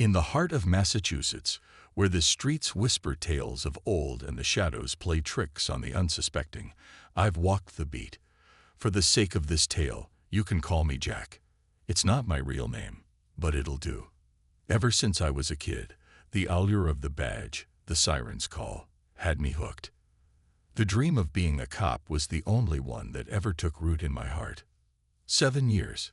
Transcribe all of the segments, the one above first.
In the heart of Massachusetts, where the streets whisper tales of old and the shadows play tricks on the unsuspecting, I've walked the beat. For the sake of this tale, you can call me Jack. It's not my real name, but it'll do. Ever since I was a kid, the allure of the badge, the siren's call, had me hooked. The dream of being a cop was the only one that ever took root in my heart. 7 years.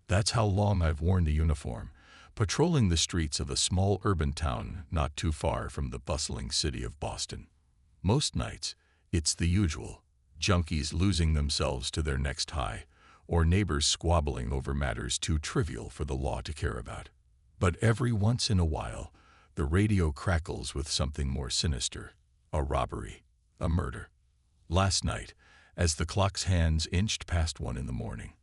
That's how long I've worn the uniform, patrolling the streets of a small urban town not too far from the bustling city of Boston. Most nights, it's the usual: junkies losing themselves to their next high, or neighbors squabbling over matters too trivial for the law to care about. But every once in a while, the radio crackles with something more sinister: a robbery, a murder. Last night, as the clock's hands inched past 1 in the morning,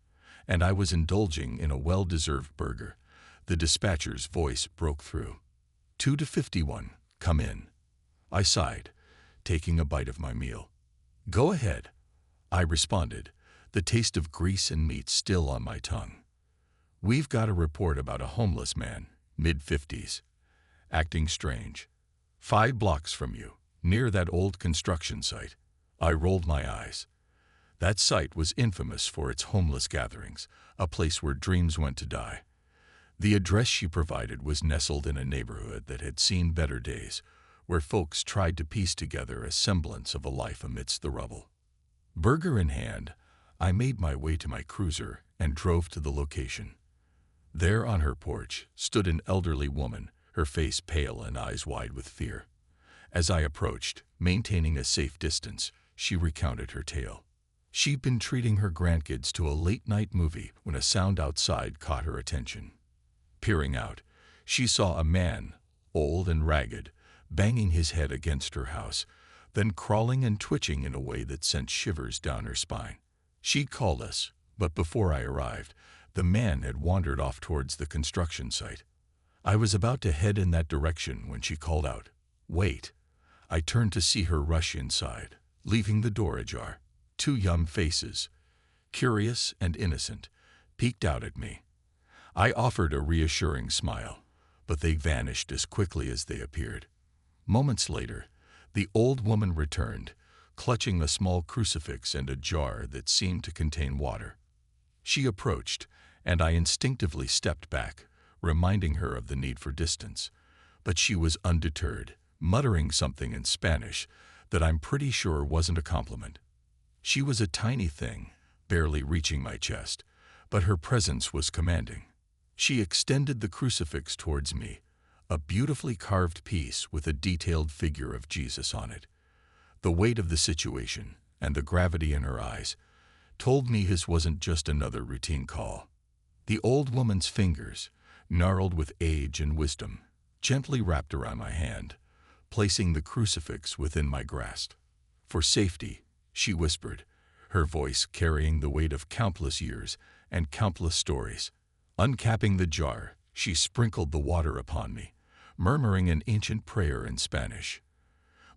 and I was indulging in a well-deserved burger, the dispatcher's voice broke through. 2 to 51, come in. I sighed, taking a bite of my meal. Go ahead, I responded, the taste of grease and meat still on my tongue. We've got a report about a homeless man, mid-50s, acting strange. 5 blocks from you, near that old construction site. I rolled my eyes. That site was infamous for its homeless gatherings, a place where dreams went to die. The address she provided was nestled in a neighborhood that had seen better days, where folks tried to piece together a semblance of a life amidst the rubble. Burger in hand, I made my way to my cruiser and drove to the location. There on her porch stood an elderly woman, her face pale and eyes wide with fear. As I approached, maintaining a safe distance, she recounted her tale. She'd been treating her grandkids to a late-night movie when a sound outside caught her attention. Peering out, she saw a man, old and ragged, banging his head against her house, then crawling and twitching in a way that sent shivers down her spine. She'd called us, but before I arrived, the man had wandered off towards the construction site. I was about to head in that direction when she called out, "Wait." I turned to see her rush inside, leaving the door ajar. 2 young faces, curious and innocent, peeked out at me. I offered a reassuring smile, but they vanished as quickly as they appeared. Moments later, the old woman returned, clutching a small crucifix and a jar that seemed to contain water. She approached, and I instinctively stepped back, reminding her of the need for distance. But she was undeterred, muttering something in Spanish that I'm pretty sure wasn't a compliment. She was a tiny thing, barely reaching my chest, but her presence was commanding. She extended the crucifix towards me, a beautifully carved piece with a detailed figure of Jesus on it. The weight of the situation, and the gravity in her eyes, told me this wasn't just another routine call. The old woman's fingers, gnarled with age and wisdom, gently wrapped around my hand, placing the crucifix within my grasp. For safety, she whispered, her voice carrying the weight of countless years and countless stories. Uncapping the jar, she sprinkled the water upon me, murmuring an ancient prayer in Spanish.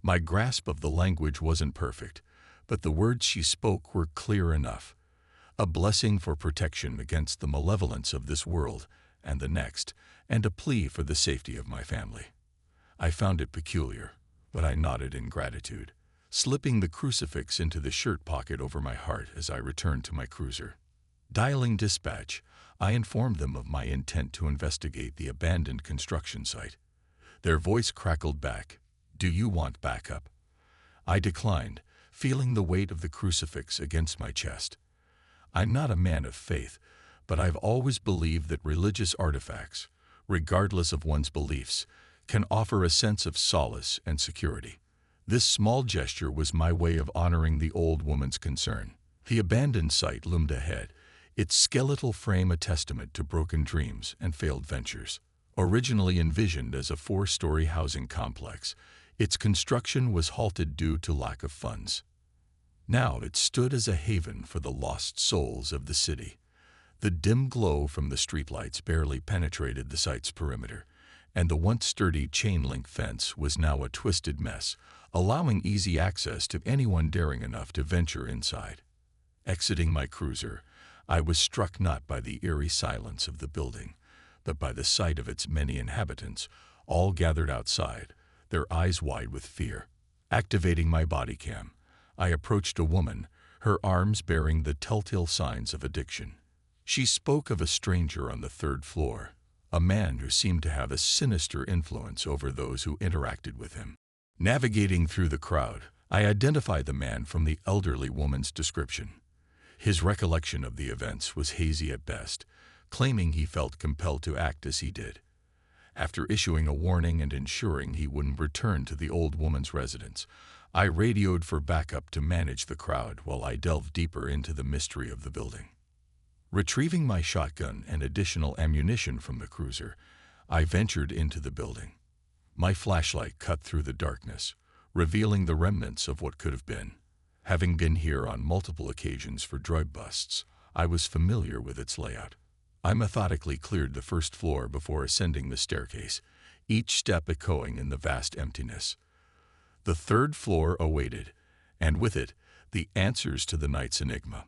My grasp of the language wasn't perfect, but the words she spoke were clear enough. A blessing for protection against the malevolence of this world and the next, and a plea for the safety of my family. I found it peculiar, but I nodded in gratitude, slipping the crucifix into the shirt pocket over my heart as I returned to my cruiser. Dialing dispatch, I informed them of my intent to investigate the abandoned construction site. Their voice crackled back, "Do you want backup?" I declined, feeling the weight of the crucifix against my chest. I'm not a man of faith, but I've always believed that religious artifacts, regardless of one's beliefs, can offer a sense of solace and security. This small gesture was my way of honoring the old woman's concern. The abandoned site loomed ahead, its skeletal frame a testament to broken dreams and failed ventures. Originally envisioned as a 4-story housing complex, its construction was halted due to lack of funds. Now it stood as a haven for the lost souls of the city. The dim glow from the streetlights barely penetrated the site's perimeter, and the once sturdy chain-link fence was now a twisted mess, allowing easy access to anyone daring enough to venture inside. Exiting my cruiser, I was struck not by the eerie silence of the building, but by the sight of its many inhabitants, all gathered outside, their eyes wide with fear. Activating my body cam, I approached a woman, her arms bearing the telltale signs of addiction. She spoke of a stranger on the third floor, a man who seemed to have a sinister influence over those who interacted with him. Navigating through the crowd, I identified the man from the elderly woman's description. His recollection of the events was hazy at best, claiming he felt compelled to act as he did. After issuing a warning and ensuring he wouldn't return to the old woman's residence, I radioed for backup to manage the crowd while I delved deeper into the mystery of the building. Retrieving my shotgun and additional ammunition from the cruiser, I ventured into the building. My flashlight cut through the darkness, revealing the remnants of what could have been. Having been here on multiple occasions for drug busts, I was familiar with its layout. I methodically cleared the first floor before ascending the staircase, each step echoing in the vast emptiness. The third floor awaited, and with it, the answers to the night's enigma.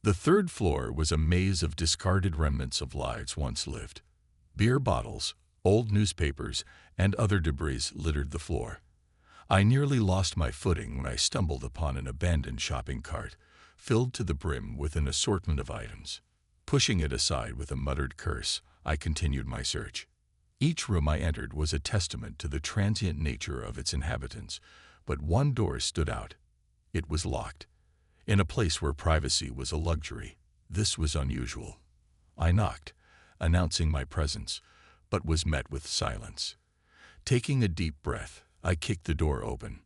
The third floor was a maze of discarded remnants of lives once lived. Beer bottles, old newspapers, and other debris littered the floor. I nearly lost my footing when I stumbled upon an abandoned shopping cart, filled to the brim with an assortment of items. Pushing it aside with a muttered curse, I continued my search. Each room I entered was a testament to the transient nature of its inhabitants, but one door stood out. It was locked. In a place where privacy was a luxury, this was unusual. I knocked, announcing my presence, but was met with silence. Taking a deep breath, I kicked the door open.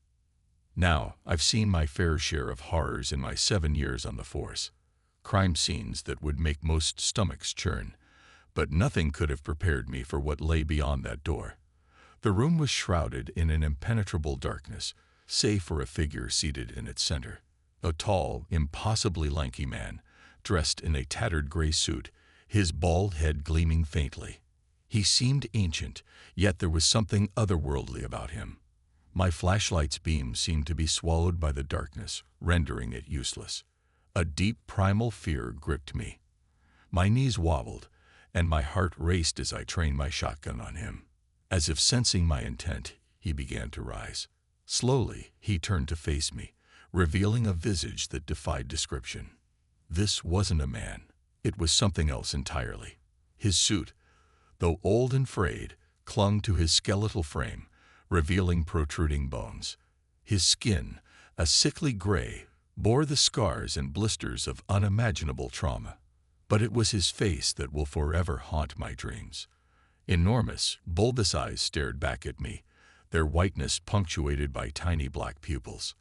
Now, I've seen my fair share of horrors in my 7 years on the force. Crime scenes that would make most stomachs churn, but nothing could have prepared me for what lay beyond that door. The room was shrouded in an impenetrable darkness, save for a figure seated in its center. A tall, impossibly lanky man, dressed in a tattered gray suit, his bald head gleaming faintly. He seemed ancient, yet there was something otherworldly about him. My flashlight's beam seemed to be swallowed by the darkness, rendering it useless. A deep primal fear gripped me. My knees wobbled, and my heart raced as I trained my shotgun on him. As if sensing my intent, he began to rise. Slowly, he turned to face me, revealing a visage that defied description. This wasn't a man. It was something else entirely. His suit, though old and frayed, clung to his skeletal frame, revealing protruding bones. His skin, a sickly gray, bore the scars and blisters of unimaginable trauma. But it was his face that will forever haunt my dreams. Enormous, bulbous eyes stared back at me, their whiteness punctuated by tiny black pupils.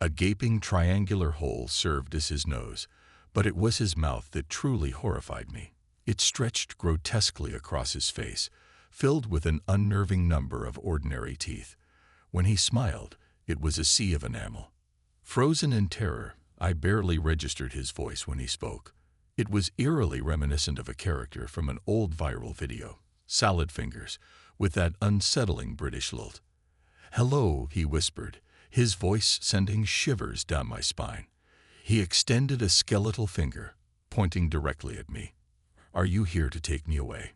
A gaping triangular hole served as his nose, but it was his mouth that truly horrified me. It stretched grotesquely across his face, filled with an unnerving number of ordinary teeth. When he smiled, it was a sea of enamel. Frozen in terror, I barely registered his voice when he spoke. It was eerily reminiscent of a character from an old viral video, Salad Fingers, with that unsettling British lilt. "Hello," he whispered, his voice sending shivers down my spine. He extended a skeletal finger, pointing directly at me. "Are you here to take me away?"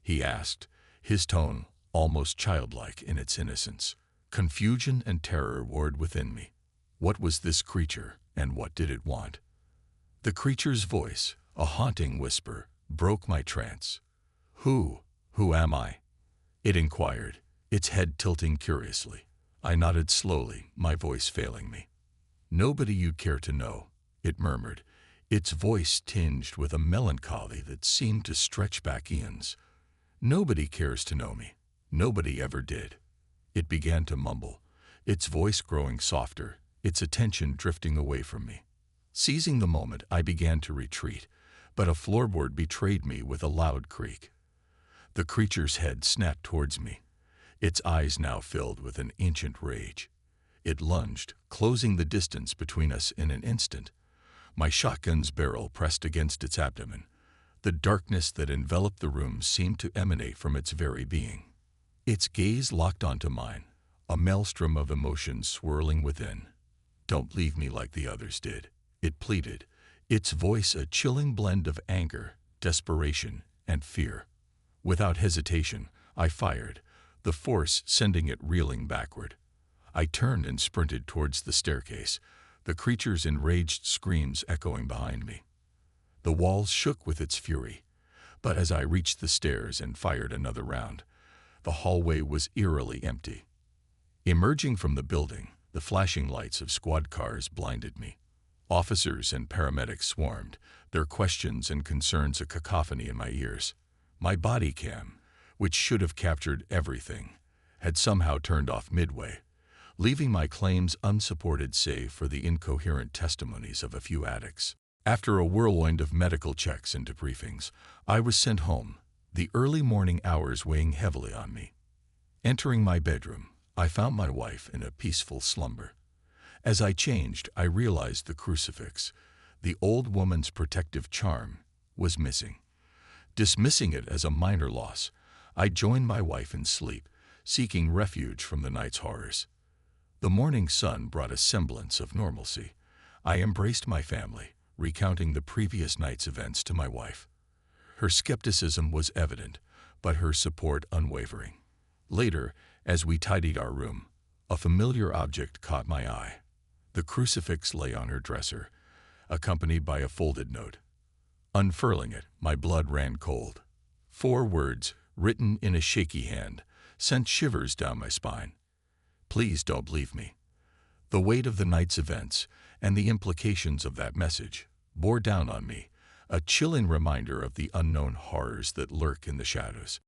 he asked, his tone almost childlike in its innocence. Confusion and terror warred within me. What was this creature, and what did it want? The creature's voice, a haunting whisper, broke my trance. Who am I?" it inquired, its head tilting curiously. I nodded slowly, my voice failing me. "Nobody you'd care to know," it murmured, its voice tinged with a melancholy that seemed to stretch back eons. "Nobody cares to know me. Nobody ever did." It began to mumble, its voice growing softer, its attention drifting away from me. Seizing the moment, I began to retreat, but a floorboard betrayed me with a loud creak. The creature's head snapped towards me, its eyes now filled with an ancient rage. It lunged, closing the distance between us in an instant. My shotgun's barrel pressed against its abdomen. The darkness that enveloped the room seemed to emanate from its very being. Its gaze locked onto mine, a maelstrom of emotions swirling within. "Don't leave me like the others did," it pleaded, its voice a chilling blend of anger, desperation, and fear. Without hesitation, I fired, the force sending it reeling backward. I turned and sprinted towards the staircase, the creature's enraged screams echoing behind me. The walls shook with its fury, but as I reached the stairs and fired another round, the hallway was eerily empty. Emerging from the building, the flashing lights of squad cars blinded me. Officers and paramedics swarmed, their questions and concerns a cacophony in my ears. My body cam, which should have captured everything, had somehow turned off midway, leaving my claims unsupported save for the incoherent testimonies of a few addicts. After a whirlwind of medical checks and debriefings, I was sent home, the early morning hours weighing heavily on me. Entering my bedroom, I found my wife in a peaceful slumber. As I changed, I realized the crucifix, the old woman's protective charm, was missing. Dismissing it as a minor loss, I joined my wife in sleep, seeking refuge from the night's horrors. The morning sun brought a semblance of normalcy. I embraced my family, recounting the previous night's events to my wife. Her skepticism was evident, but her support unwavering. Later, as we tidied our room, a familiar object caught my eye. The crucifix lay on her dresser, accompanied by a folded note. Unfurling it, my blood ran cold. 4 words, written in a shaky hand, sent shivers down my spine. Please don't leave me. The weight of the night's events and the implications of that message bore down on me, a chilling reminder of the unknown horrors that lurk in the shadows.